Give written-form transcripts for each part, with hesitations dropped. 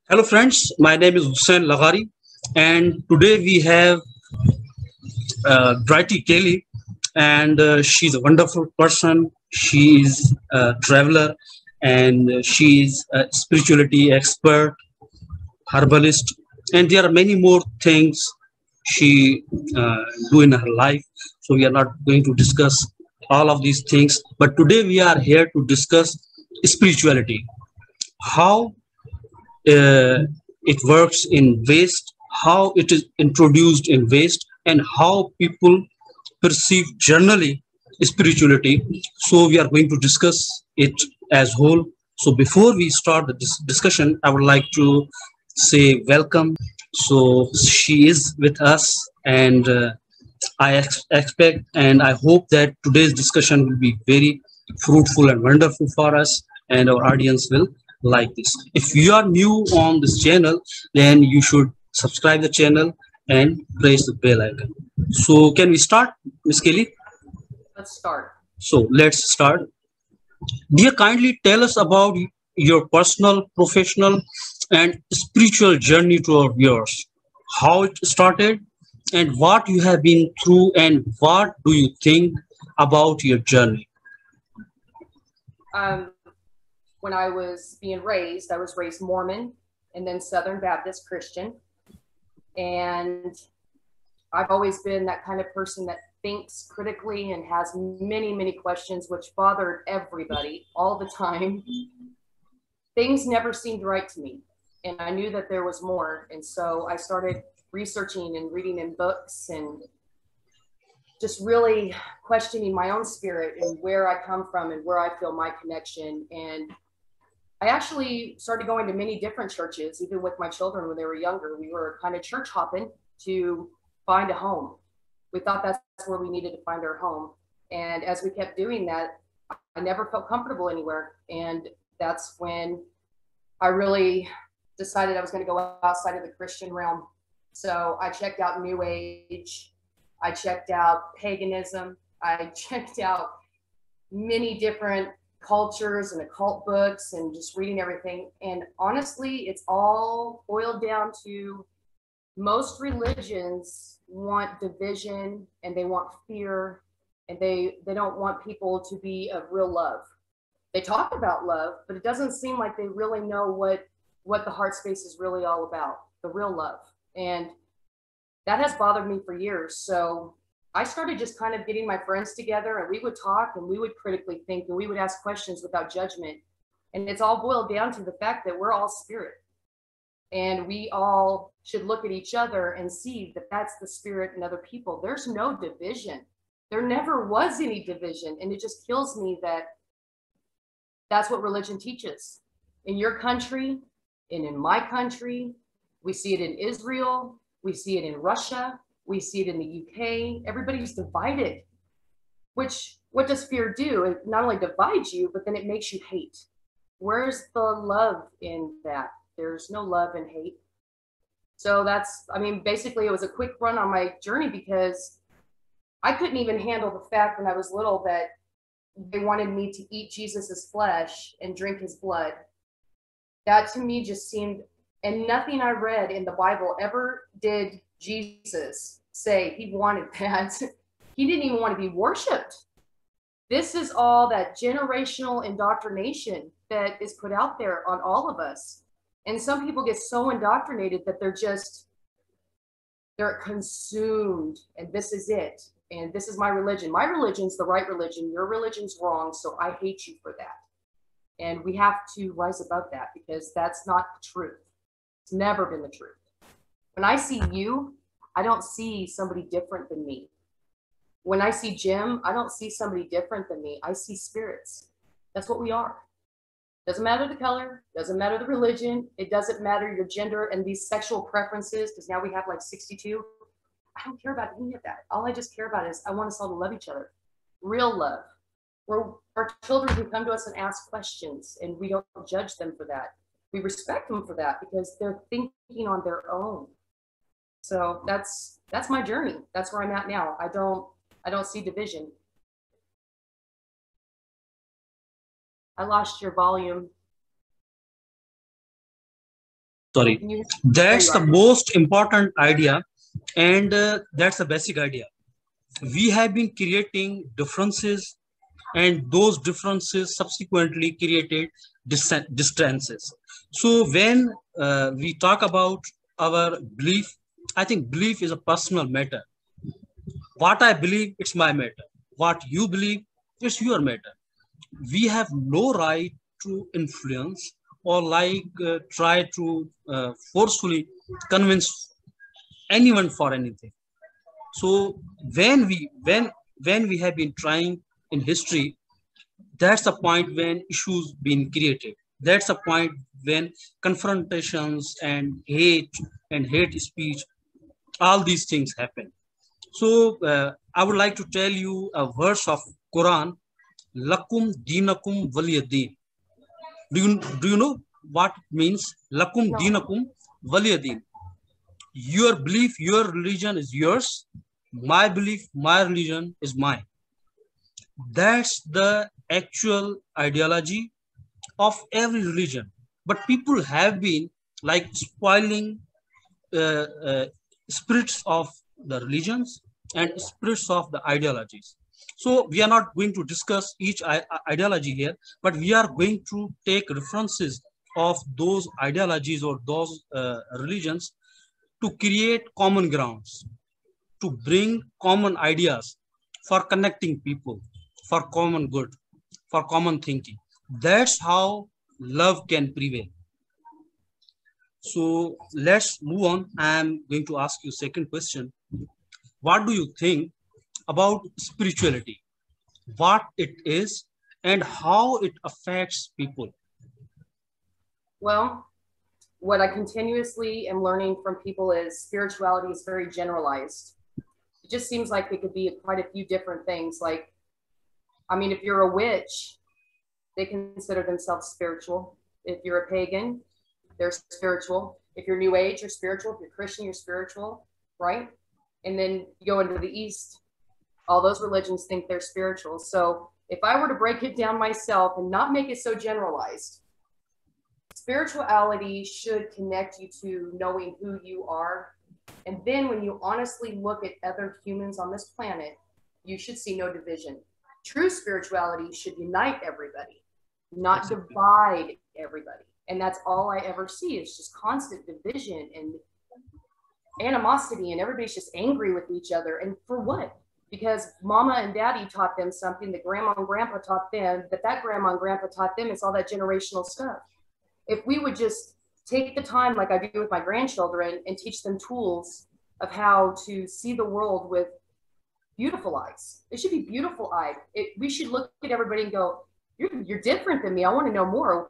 Hello, friends. My name is Hussein Lagari, and today we have Brighty Kelly, and she's a wonderful person. She is a traveler, and she is a spirituality expert, herbalist, and there are many more things she do in her life. So we are not going to discuss all of these things, but today we are here to discuss spirituality. How it works in waste, how it is introduced in waste, and how people perceive generally spirituality. So we are going to discuss it as whole. So before we start the discussion, I would like to say welcome. So she is with us, and I expect and I hope that today's discussion will be very fruitful and wonderful for us, and our audience will like this. If you are new on this channel, then you should subscribe the channel and press the bell icon. So, can we start, Miss Kelly? Let's start. So, let's start. Dear, kindly tell us about your personal, professional, and spiritual journey to our viewers. How it started, and what you have been through, and what do you think about your journey? Um, when I was raised Mormon and then Southern Baptist Christian. And I've always been that kind of person that thinks critically and has many, many questions, which bothered everybody all the time. Things never seemed right to me. And I knew that there was more. And so I started researching and reading in books and just really questioning my own spirit and where I come from and where I feel my connection. And I actually started going to many different churches, even with my children when they were younger. We were kind of church hopping to find a home. We thought that's where we needed to find our home. And as we kept doing that, I never felt comfortable anywhere. And that's when I really decided I was going to go outside of the Christian realm. So I checked out New Age. I checked out paganism. I checked out many different cultures and occult books and just reading everything. And honestly, it's all boiled down to most religions want division and they want fear and they don't want people to be of real love. They talk about love, but it doesn't seem like they really know what the heart space is really all about, the real love. And that has bothered me for years. So I started just kind of getting my friends together and we would talk and we would critically think and we would ask questions without judgment. And it's all boiled down to the fact that we're all spirit and we all should look at each other and see that that's the spirit in other people. There's no division. There never was any division. And it just kills me that that's what religion teaches. In your country and in my country, we see it in Israel, we see it in Russia, we see it in the UK. Everybody's divided. Which, what does fear do? It not only divides you, but then it makes you hate. Where's the love in that? There's no love in hate. So that's, I mean, basically it was a quick run on my journey because I couldn't even handle the fact when I was little that they wanted me to eat Jesus's flesh and drink his blood. That to me just seemed, and nothing I read in the Bible ever did Jesus say he wanted that. He didn't even want to be worshiped. This is all that generational indoctrination that is put out there on all of us. And some people get so indoctrinated that they're consumed and this is it. And this is my religion. My religion's the right religion. Your religion's wrong. So I hate you for that. And we have to rise above that because that's not the truth. It's never been the truth. When I see you, I don't see somebody different than me. When I see Jim, I don't see somebody different than me. I see spirits. That's what we are. Doesn't matter the color, doesn't matter the religion, it doesn't matter your gender and these sexual preferences, because now we have like 62. I don't care about any of that. All I just care about is I want us all to love each other. Real love. We're our children who come to us and ask questions, and we don't judge them for that. We respect them for that because they're thinking on their own. So that's my journey. That's where I'm at now. I don't see division. I lost your volume. Sorry. Can you? There That's you the are. most important idea, and that's the basic idea. We have been creating differences, and those differences subsequently created distances. So when we talk about our belief, I think belief is a personal matter. What I believe, it's my matter. What you believe, it's your matter. We have no right to influence or try to forcefully convince anyone for anything. So when we have been trying in history, that's the point when issues been created. That's the point when confrontations and hate speech, all these things happen. So I would like to tell you a verse of Quran, Lakum dinakum waliyadin. Do you know what it means? Lakum No. dinakum waliyadin. Your belief, your religion is yours. My belief, my religion is mine. That's the actual ideology of every religion. But people have been like spoiling uh, spirits of the religions and spirits of the ideologies. So we are not going to discuss each ideology here, but we are going to take references of those ideologies or those religions to create common grounds, to bring common ideas for connecting people, for common good, for common thinking. That's how love can prevail. So let's move on. I'm going to ask you second question. What do you think about spirituality? What it is and how it affects people? Well, what I continuously am learning from people is spirituality is very generalized. It just seems like it could be quite a few different things. Like, I mean, if you're a witch, they consider themselves spiritual. If you're a pagan, they're spiritual. If you're New Age, you're spiritual. If you're Christian, you're spiritual, right? And then you go into the East, all those religions think they're spiritual. So if I were to break it down myself and not make it so generalized, spirituality should connect you to knowing who you are. And then when you honestly look at other humans on this planet, you should see no division. True spirituality should unite everybody, not divide everybody. And that's all I ever see is just constant division and animosity, and everybody's just angry with each other. And for what? Because mama and daddy taught them something that grandma and grandpa taught them, that grandma and grandpa taught them. It's all that generational stuff. If we would just take the time, like I do with my grandchildren, and teach them tools of how to see the world with beautiful eyes. It should be beautiful eyed. We should look at everybody and go, you're different than me. I want to know more.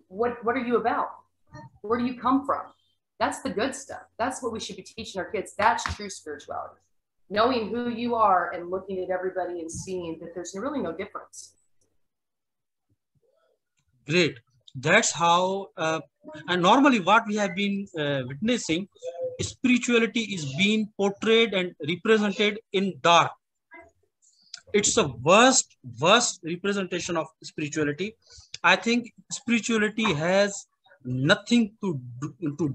What are you about? Where do you come from? That's the good stuff. That's what we should be teaching our kids. That's true spirituality. Knowing who you are and looking at everybody and seeing that there's really no difference. Great. That's how, and normally what we have been witnessing, spirituality is being portrayed and represented in dark. It's a worst representation of spirituality. I think spirituality has nothing to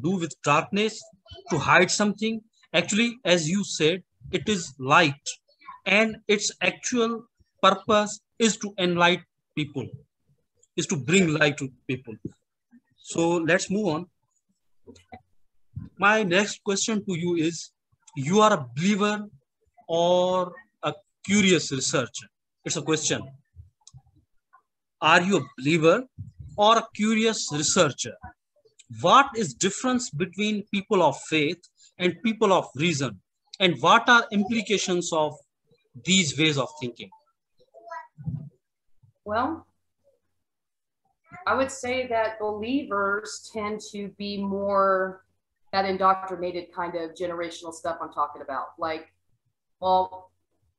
do with darkness, to hide something. Actually, as you said, it is light, and its actual purpose is to enlighten people, is to bring light to people. So let's move on. My next question to you is, you are a believer or a curious researcher? It's a question. Are you a believer or a curious researcher? What is difference between people of faith and people of reason? And what are implications of these ways of thinking? Well, I would say that believers tend to be more that indoctrinated kind of generational stuff I'm talking about. Like, well,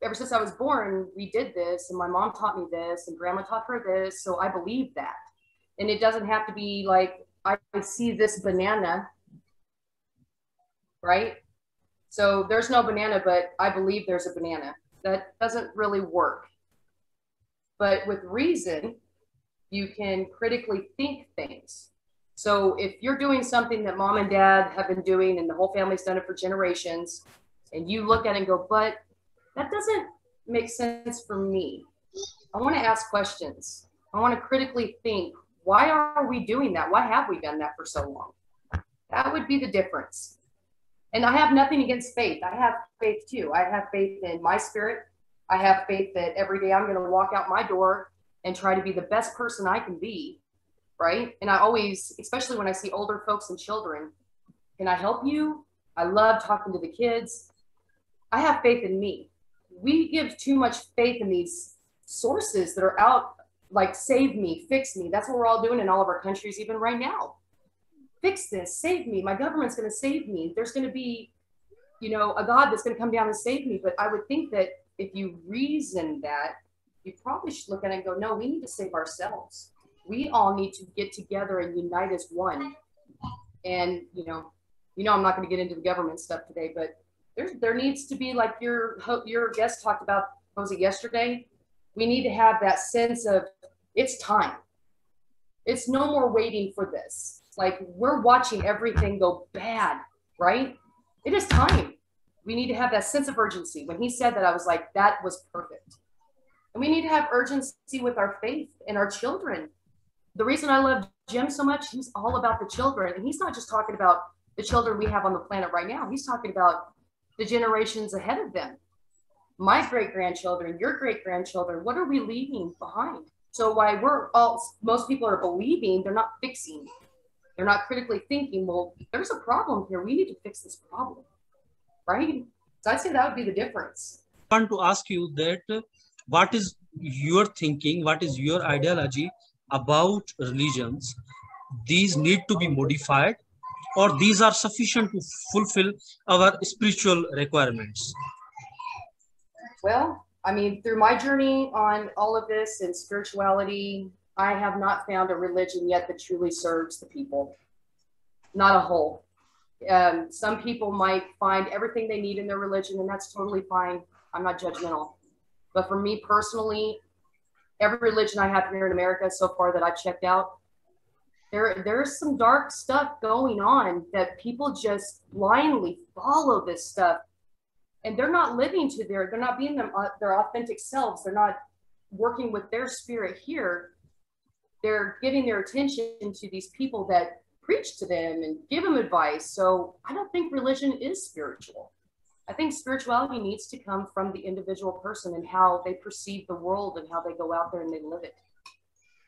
ever since I was born, we did this, and my mom taught me this, and grandma taught her this, so I believe that. And it doesn't have to be like, I see this banana, right? So there's no banana, but I believe there's a banana. That doesn't really work. But with reason, you can critically think things. So if you're doing something that mom and dad have been doing and the whole family's done it for generations, and you look at it and go, but that doesn't make sense for me. I want to ask questions. I want to critically think, why are we doing that? Why have we done that for so long? That would be the difference. And I have nothing against faith. I have faith too. I have faith in my spirit. I have faith that every day I'm going to walk out my door and try to be the best person I can be, right? And I always, especially when I see older folks and children, can I help you? I love talking to the kids. I have faith in me. We give too much faith in these sources that are out, like save me, fix me. That's what we're all doing in all of our countries, even right now. Fix this, save me. My government's going to save me. There's going to be, you know, a God that's going to come down and save me. But I would think that if you reason that, you probably should look at it and go, no, we need to save ourselves. We all need to get together and unite as one. And, you know, I'm not going to get into the government stuff today, but there needs to be, like your guest talked about, what was it, yesterday? We need to have that sense of it's time. It's no more waiting for this. Like, we're watching everything go bad, right? It is time. We need to have that sense of urgency. When he said that, I was like, that was perfect. And we need to have urgency with our faith and our children. The reason I love Jim so much, he's all about the children. And he's not just talking about the children we have on the planet right now. He's talking about the generations ahead of them. My great-grandchildren, your great-grandchildren, what are we leaving behind? So why most people are believing, they're not fixing. They're not critically thinking, well, there's a problem here. We need to fix this problem, right? So I'd say that would be the difference. I want to ask you that what is your thinking, what is your ideology about religions? These need to be modified, or these are sufficient to fulfill our spiritual requirements? Well, I mean, through my journey on all of this and spirituality, I have not found a religion yet that truly serves the people. Not a whole. Some people might find everything they need in their religion, and that's totally fine. I'm not judgmental. But for me personally, every religion I have here in America so far that I've checked out, there's some dark stuff going on that people just blindly follow this stuff. And they're not living to they're not being their authentic selves. They're not working with their spirit here. They're giving their attention to these people that preach to them and give them advice. So I don't think religion is spiritual. I think spirituality needs to come from the individual person and how they perceive the world and how they go out there and they live it.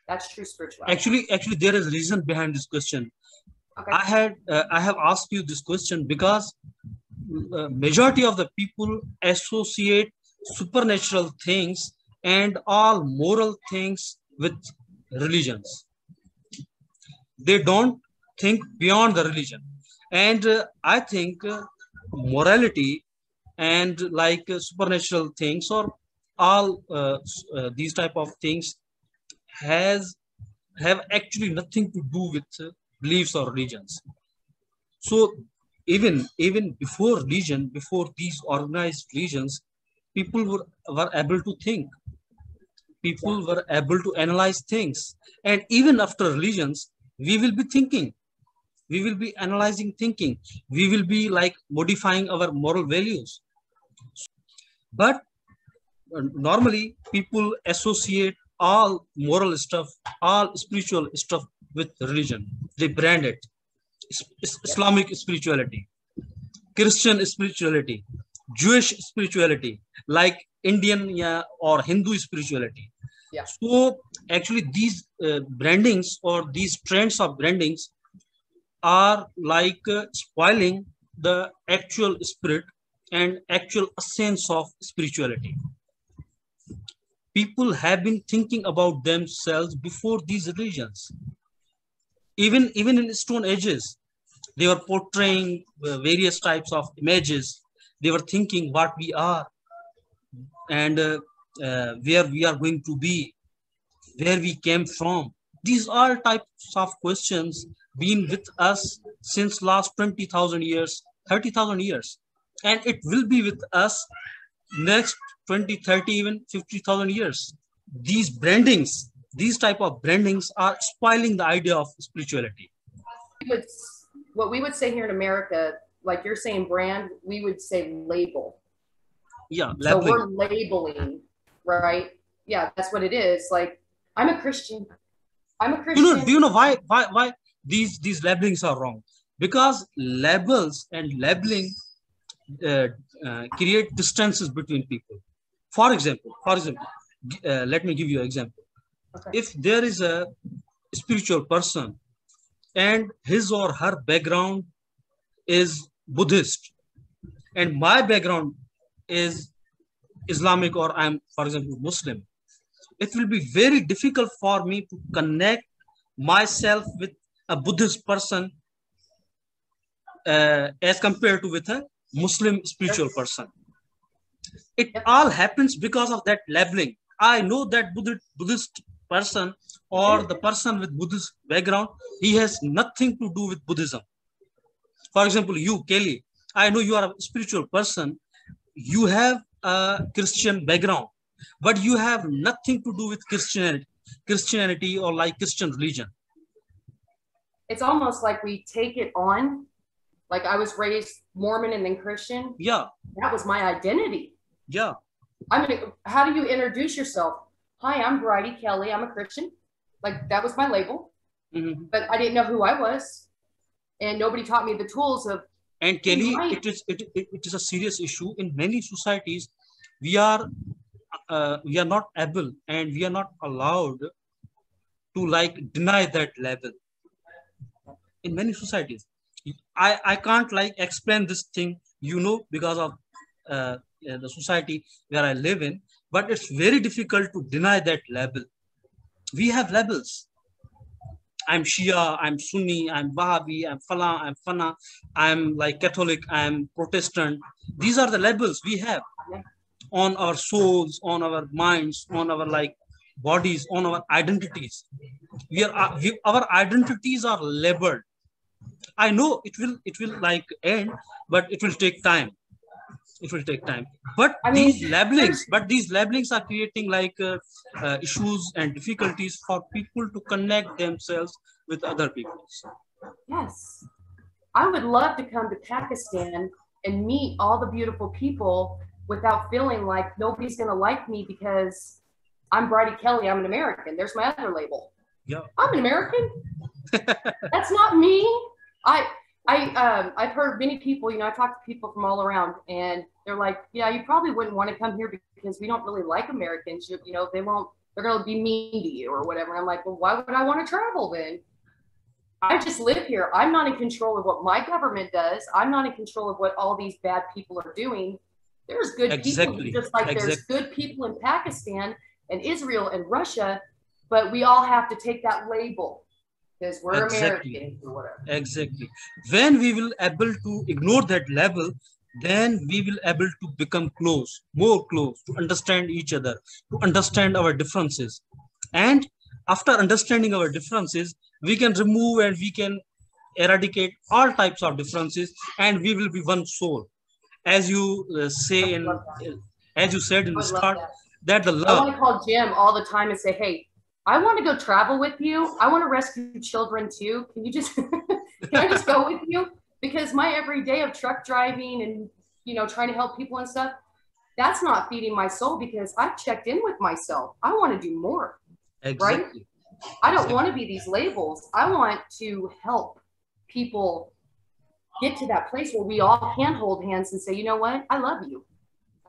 That's true spirituality. Actually, there is a reason behind this question. Okay. I have asked you this question because majority of the people associate supernatural things and all moral things with religions. They don't think beyond the religion. And I think morality and like supernatural things or all these type of things have actually nothing to do with beliefs or religions. So even before religion, before these organized religions, people were able to think. People were able to analyze things. And even after religions, we will be thinking. We will be analyzing thinking. We will be like modifying our moral values. But normally people associate all moral stuff, all spiritual stuff with religion. They brand it. Islamic spirituality, Christian spirituality, Jewish spirituality, like Indian or Hindu spirituality. Yeah. So actually these brandings or these trends of brandings are like spoiling the actual spirit and actual essence of spirituality. People have been thinking about themselves before these religions. Even in Stone Ages, they were portraying various types of images. They were thinking what we are and where we are going to be, where we came from. These are types of questions been with us since last 20,000 years, 30,000 years. And it will be with us next 20, 30, even 50,000 years. These brandings, these type of brandings are spoiling the idea of spirituality. what we would say here in America, like you're saying brand, we would say label. Yeah, so labeling. we're labeling, right? Yeah, that's what it is. Like, I'm a Christian. I'm a Christian. Do you know why these labelings are wrong? Because labels and labeling create distances between people. For example, let me give you an example. Okay. If there is a spiritual person and his or her background is Buddhist and my background is Islamic, or I'm, for example, Muslim, it will be very difficult for me to connect myself with a Buddhist person as compared to with a Muslim spiritual person. It all happens because of that labeling. I know that Buddhist person or the person with Buddhist background, he has nothing to do with Buddhism. For example, you, Kelly, I know you are a spiritual person. You have a Christian background, but you have nothing to do with Christianity or like Christian religion. It's almost like we take it on. Like, I was raised Mormon and then Christian. Yeah. That was my identity. Yeah. I mean, how do you introduce yourself? Hi, I'm Brighty Kelly. I'm a Christian. Like, that was my label. Mm-hmm. But I didn't know who I was. And nobody taught me the tools of. And Kelly, it is a serious issue in many societies. We are not able and we are not allowed to like deny that label. In many societies, I can't like explain this thing, because of the society where I live in, but it's very difficult to deny that label. We have labels. I'm Shia, I'm Sunni, I'm Wahhabi, I'm Fala, I'm Fana, I'm like Catholic, I'm Protestant. These are the labels we have on our souls, on our minds, on our like bodies, on our identities. Our identities are labeled. I know it will like end, but it will take time. It will take time. But these labelings are creating like issues and difficulties for people to connect themselves with other people. Yes. I would love to come to Pakistan and meet all the beautiful people without feeling like nobody's going to like me because I'm Brighty Kelly. I'm an American. There's my other label. Yeah. I'm an American. That's not me. I've heard many people, I talk to people from all around and they're like, yeah, you probably wouldn't want to come here because we don't really like Americans. They're going to be mean to you or whatever. And I'm like, well, why would I want to travel then? I just live here. I'm not in control of what my government does. I'm not in control of what all these bad people are doing. There's good people, just like there's good people in Pakistan and Israel and Russia, but we all have to take that label. Because we're Americans or whatever. Exactly. When we will able to ignore that level, then we will able to become close, more close, to understand each other, to understand our differences. And after understanding our differences, we can remove and we can eradicate all types of differences, and we will be one soul. As you said in the start, that the love. I want to call Jim all the time and say, hey, I want to go travel with you. I want to rescue children too. Can I just go with you? Because my everyday of truck driving and, trying to help people and stuff, that's not feeding my soul because I've checked in with myself. I want to do more, right? I don't want to be these labels. I want to help people get to that place where we all can hold hands and say, you know what? I love you.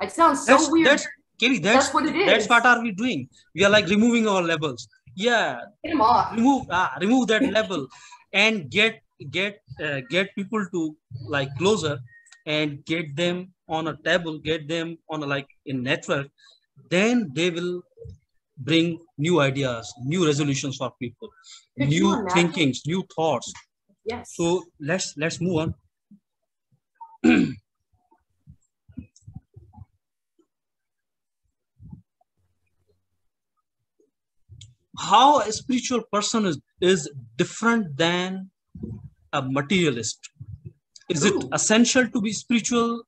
It sounds so weird. Kelly, that's what it is. That's what are we doing? We are like removing our labels. Yeah, get them off. Remove that label, and get people to like closer, and get them on a table, get them on a network. Then they will bring new ideas, new resolutions for people, new thinkings, new thoughts. Yes. So let's move on. How a spiritual person is different than a materialist? Is it essential to be spiritual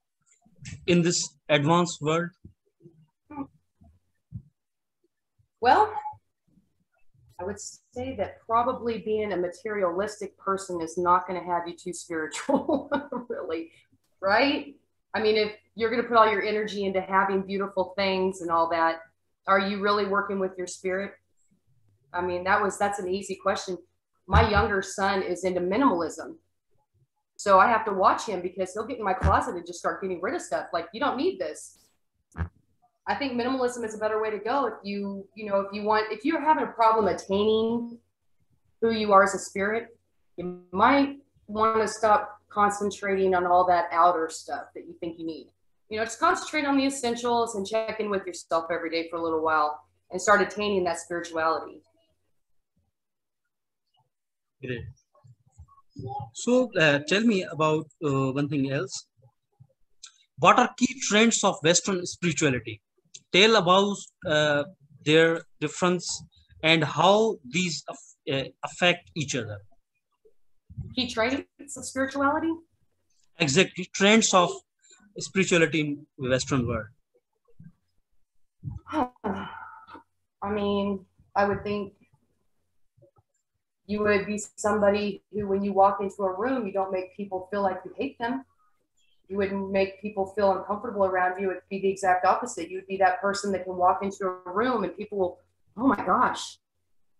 in this advanced world? Well, I would say that probably being a materialistic person is not going to have you too spiritual, really, right? I mean, if you're going to put all your energy into having beautiful things and all that, are you really working with your spirit? I mean, that's an easy question. My younger son is into minimalism. So I have to watch him because he'll get in my closet and just start getting rid of stuff. Like, you don't need this. I think minimalism is a better way to go. If if you're having a problem attaining who you are as a spirit, you might want to stop concentrating on all that outer stuff that you think you need. Just concentrate on the essentials and check in with yourself every day for a little while and start attaining that spirituality. Great. So tell me about one thing else. What are key trends of Western spirituality? Tell about their difference and how these affect each other. Key traits of spirituality? Exactly, trends of spirituality in the Western world. I mean, I would think you would be somebody who, when you walk into a room, you don't make people feel like you hate them. You wouldn't make people feel uncomfortable around you. It'd be the exact opposite. You'd be that person that can walk into a room and people will, oh my gosh,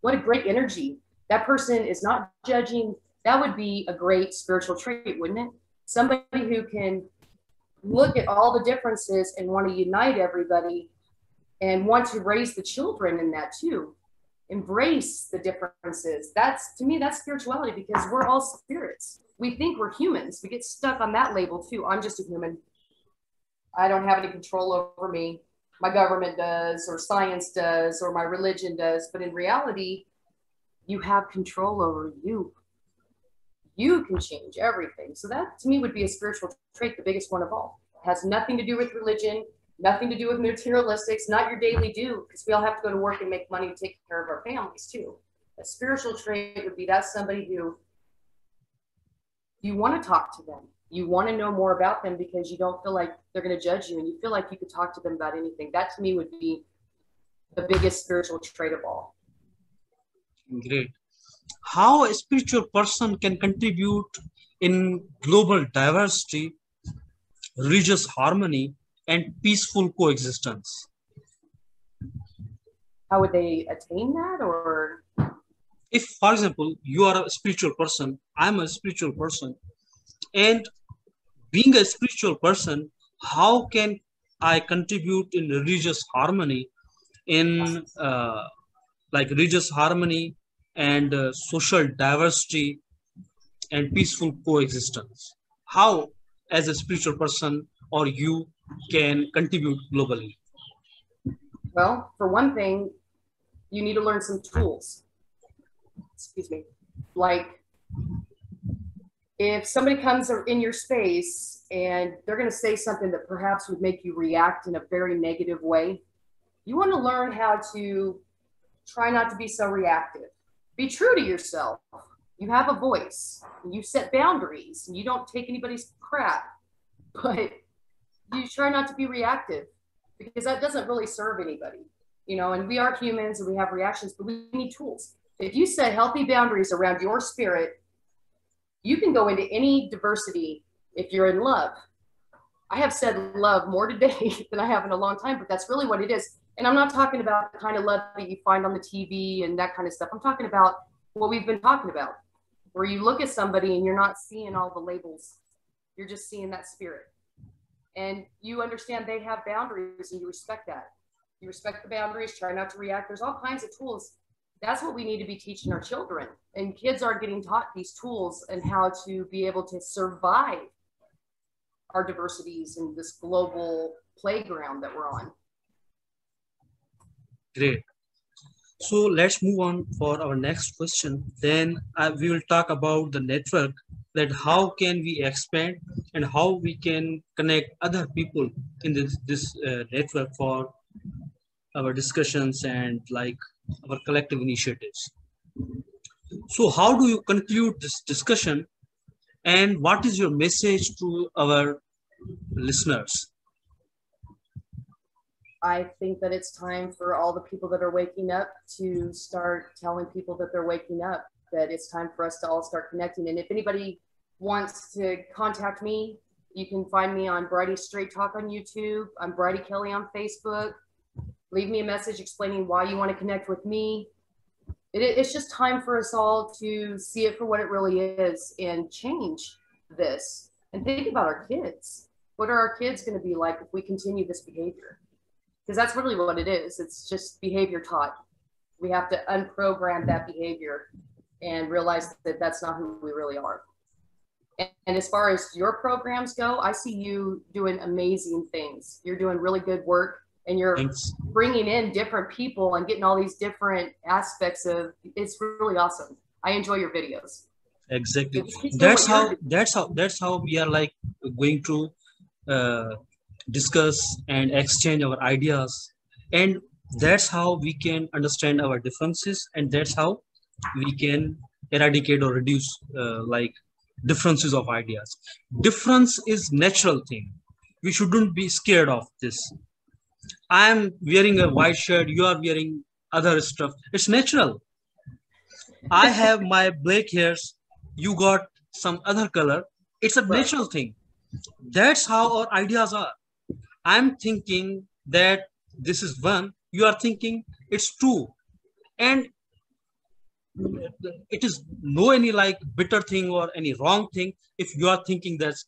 what a great energy. That person is not judging. That would be a great spiritual trait, wouldn't it? Somebody who can look at all the differences and want to unite everybody and want to raise the children in that too. Embrace the differences. To me, that's spirituality, because we're all spirits. We think we're humans. We get stuck on that label too. I'm just a human. I don't have any control over me. My government does, or science does, or my religion does. But in reality, you have control over you. You can change everything. So that, to me, would be a spiritual trait, the biggest one of all. It has nothing to do with religion, nothing to do with materialistics, not your daily due, because we all have to go to work and make money to take care of our families too. A spiritual trait would be that's somebody who you want to talk to them. You want to know more about them because you don't feel like they're going to judge you, and you feel like you could talk to them about anything. That to me would be the biggest spiritual trait of all. Great. How a spiritual person can contribute in global diversity, religious harmony, and peaceful coexistence? How would they attain that? Or if, for example, you are a spiritual person, I'm a spiritual person, and being a spiritual person, how can I contribute in religious harmony, in religious harmony and social diversity and peaceful coexistence? How, as a spiritual person, or you can contribute globally? Well, for one thing, you need to learn some tools. Excuse me. Like, if somebody comes in your space and they're going to say something that perhaps would make you react in a very negative way, you want to learn how to try not to be so reactive. Be true to yourself. You have a voice. You set boundaries. And you don't take anybody's crap. But you try not to be reactive, because that doesn't really serve anybody. And we are humans and we have reactions, but we need tools. If you set healthy boundaries around your spirit, you can go into any diversity if you're in love. I have said love more today than I have in a long time, but that's really what it is. And I'm not talking about the kind of love that you find on the TV and that kind of stuff. I'm talking about what we've been talking about, where you look at somebody and you're not seeing all the labels. You're just seeing that spirit. And you understand they have boundaries and you respect that. You respect the boundaries, try not to react. There's all kinds of tools. That's what we need to be teaching our children. And kids are getting taught these tools and how to be able to survive our diversities in this global playground that we're on. Great. So let's move on for our next question. Then we will talk about the network, that how can we expand and how we can connect other people in this network for our discussions and our collective initiatives. So how do you conclude this discussion, and what is your message to our listeners? I think that it's time for all the people that are waking up to start telling people that they're waking up, that it's time for us to all start connecting. And if anybody wants to contact me, you can find me on Brighty Straight Talk on YouTube. I'm Brighty Kelly on Facebook. Leave me a message explaining why you want to connect with me. It's just time for us all to see it for what it really is and change this. And think about our kids. What are our kids going to be like if we continue this behavior? Because that's really what it is. It's just behavior taught. We have to unprogram that behavior and realize that that's not who we really are. And as far as your programs go, I see you doing amazing things. You're doing really good work, and you're Thanks. bringing in different people and getting all these different aspects of, it's really awesome. I enjoy your videos. Exactly. Keep doing what you're doing. That's how we are like going to discuss and exchange our ideas, and that's how we can understand our differences, and that's how we can eradicate or reduce like differences of ideas. Difference is natural thing. We shouldn't be scared of this. I am wearing a white shirt, you are wearing other stuff. It's natural. I have my black hairs, you got some other color. It's a natural thing. That's how our ideas are. I'm thinking that this is one, you are thinking it's two. And it is no any like bitter thing or any wrong thing if you are thinking that's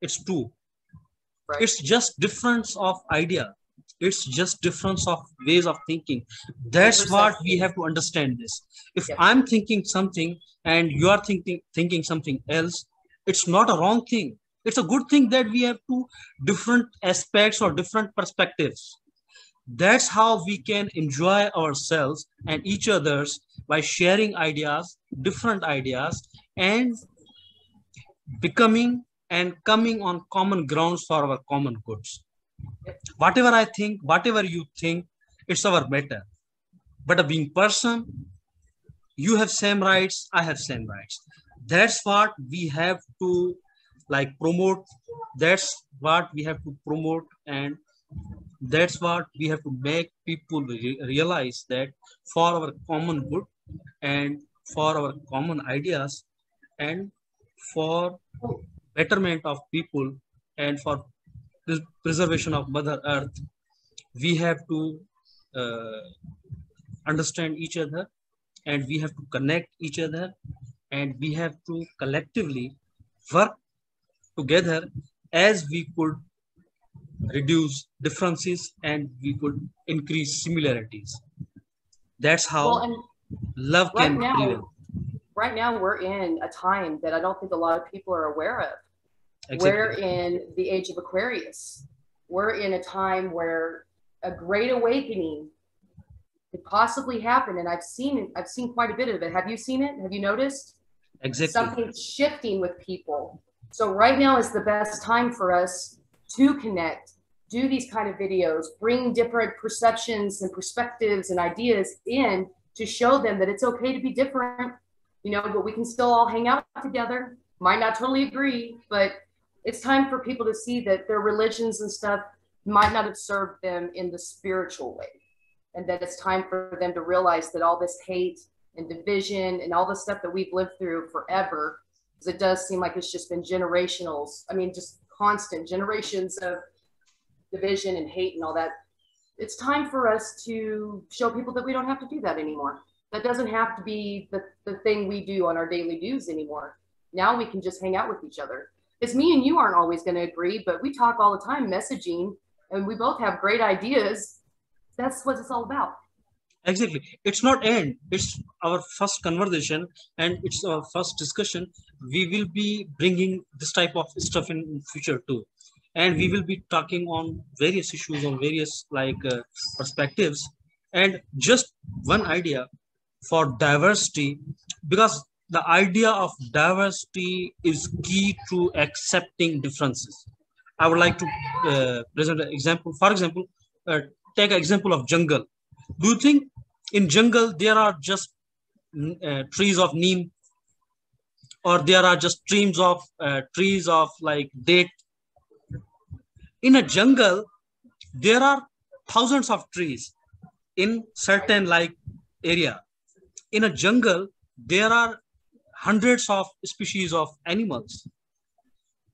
it's two. Right. It's just difference of idea. It's just difference of ways of thinking. That's what we have to understand this. If I'm thinking something and you are thinking something else, it's not a wrong thing. It's a good thing that we have two different aspects or different perspectives. That's how we can enjoy ourselves and each other's by sharing ideas, different ideas, and becoming and coming on common grounds for our common goods. Whatever I think, whatever you think, it's our matter. But a being person, you have same rights, I have same rights. That's what we have to like promote. That's what we have to promote, and that's what we have to make people realize, that for our common good and for our common ideas and for betterment of people and for preservation of Mother Earth, we have to understand each other, and we have to connect each other, and we have to collectively work together as we could reduce differences and we could increase similarities. That's how love can prevail. Right now, we're in a time that I don't think a lot of people are aware of. Exactly. We're in the age of Aquarius. We're in a time where a great awakening could possibly happen, and I've seen quite a bit of it. Have you seen it? Have you noticed? Exactly. Something's shifting with people. So right now is the best time for us to connect, do these kind of videos, bring different perceptions and perspectives and ideas in to show them that it's okay to be different, you know, but we can still all hang out together. Might not totally agree, but it's time for people to see that their religions and stuff might not have served them in the spiritual way. And that it's time for them to realize that all this hate and division and all the stuff that we've lived through forever, because it does seem like it's just been generationals. I mean, just constant generations of division and hate and all that. It's time for us to show people that we don't have to do that anymore. That doesn't have to be the thing we do on our daily news anymore. Now we can just hang out with each other. Because me and you aren't always going to agree, but we talk all the time messaging, and we both have great ideas. That's what it's all about. Exactly. It's not end. It's our first conversation and it's our first discussion. We will be bringing this type of stuff in future too. And we will be talking on various issues, on various like perspectives. And just one idea for diversity, because the idea of diversity is key to accepting differences. I would like to present an example. For example, take an example of jungle. Do you think in jungle there are just trees of neem, or there are just trees of like date? In a jungle, there are thousands of trees in certain like area. In a jungle, there are hundreds of species of animals.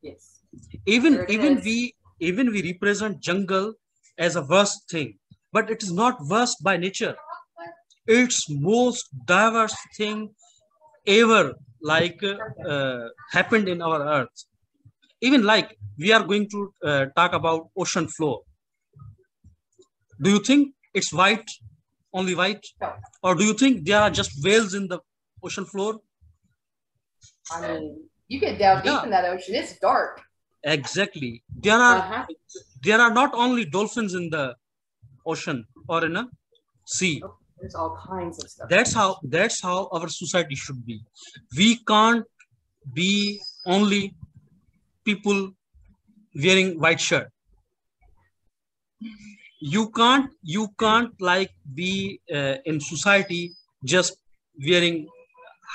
Yes. Even we represent jungle as a worst thing, but it is not worst by nature. It's most diverse thing ever like happened in our earth. Even like we are going to talk about ocean floor. Do you think it's white, only white, No. or do you think there are just whales in the ocean floor? I mean, you get down deep Yeah. in that ocean, it's dark. Exactly. There are not only dolphins in the ocean or in a sea. Oh, there's all kinds of stuff. That's how our society should be. We can't be only people wearing white shirt. You can't like be in society just wearing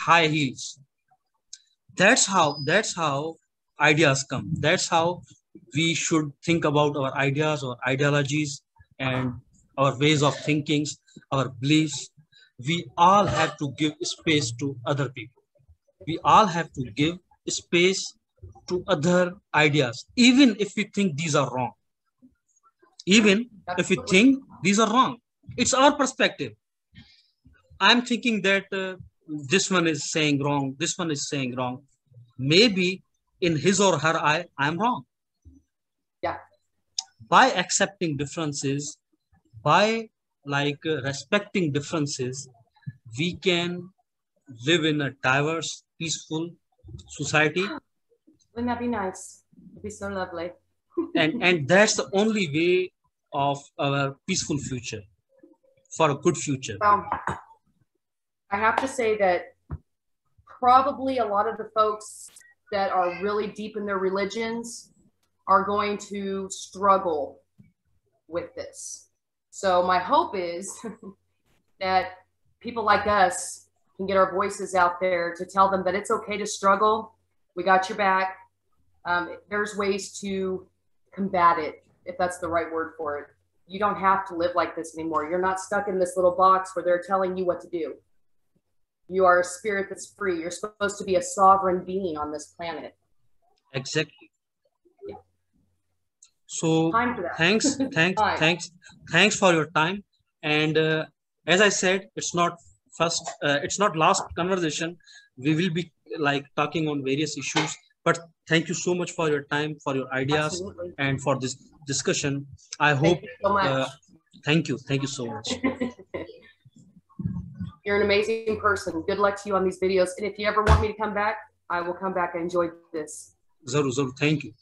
high heels. That's how ideas come. That's how we should think about our ideas or ideologies and our ways of thinking, our beliefs. We all have to give space to other people. We all have to give space to other ideas, even if we think these are wrong. Even if we think these are wrong, it's our perspective. I'm thinking that this one is saying wrong, this one is saying wrong. Maybe in his or her eye, I'm wrong. Yeah. By accepting differences, by like respecting differences, we can live in a diverse, peaceful society. Wouldn't that be nice? It'd be so lovely. And that's the only way of our peaceful future, for a good future. I have to say that probably a lot of the folks that are really deep in their religions are going to struggle with this. So my hope is that people like us can get our voices out there to tell them that it's okay to struggle. We got your back. There's ways to combat it, if that's the right word for it. You don't have to live like this anymore. You're not stuck in this little box where they're telling you what to do. You are a spirit that's free. You're supposed to be a sovereign being on this planet. Exactly. Yeah. So Time for that. thanks for your time. And as I said, it's not last conversation. We will be like talking on various issues. But thank you so much for your time, for your ideas, Absolutely. and for this discussion. I hope. Thank you so much. Thank you so much. You're an amazing person. Good luck to you on these videos. And if you ever want me to come back, I will come back. I enjoyed this. Zaru, thank you.